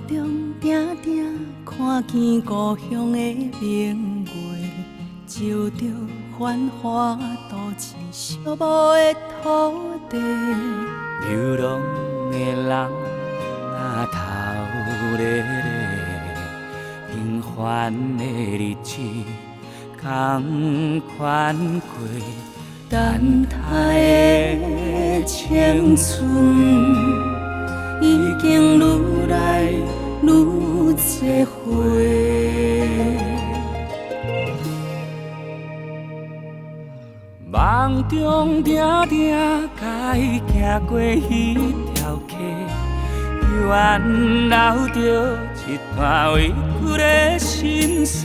中定定看见故乡的明月，就着繁华都市寂寞的土地。流浪的人啊，头咧咧，平凡的日子同款过，等待的青春已经愈来愈多回。梦中定定甲伊行过迄条溪，远流着一段委屈的心事。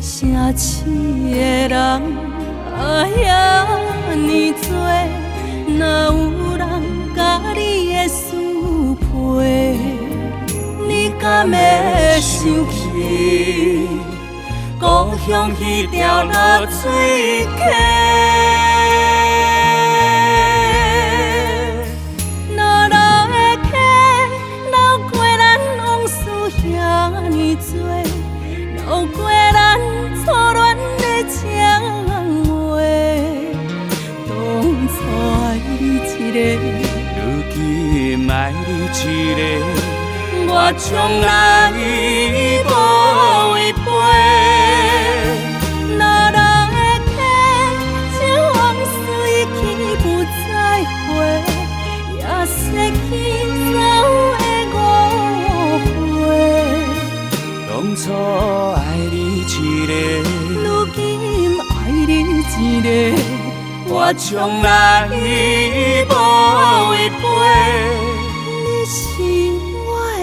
城市的人啊，遐尼多，哪有人甲你的思陪？你敢会想起故乡迄条落水溪？落落的溪，流过咱往事遐尼多，流过咱初恋的情话。当初爱你一个，如今爱你一个。我从来无违背，落落的溪，这往事已去不再回，也失去走的误会。当初爱你一个，如今爱你一个，我从来无违背。你是我的。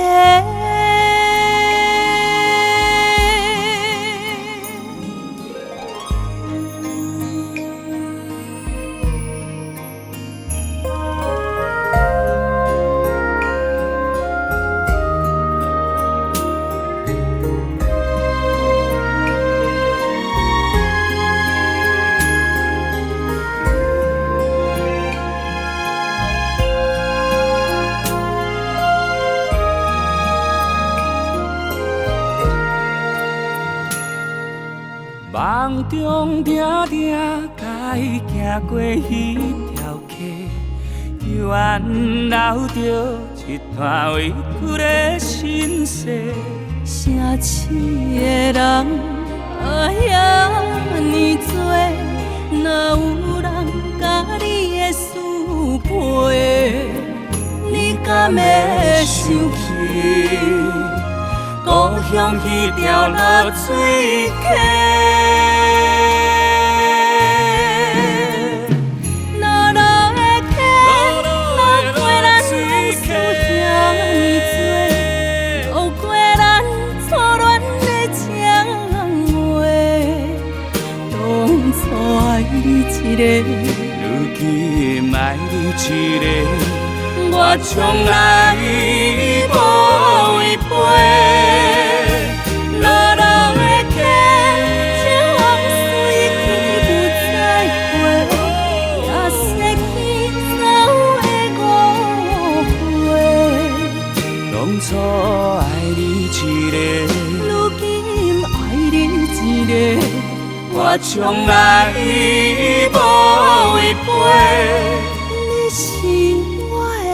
梦中定定甲伊行过迄条溪，远流着一段委屈的心事。城市的人啊，遐尼多，哪有人甲你的思陪？你敢会想起故乡迄条落水溪？落落的溪，流过咱往事遐尼多，流过咱初恋的情话。当初爱你一个，如今爱你一个。我从来无违背，落落的溪，这往事已去不再回，也失去走的误会。当初爱你一个，如今爱你一个，我从来无违背。你是我的。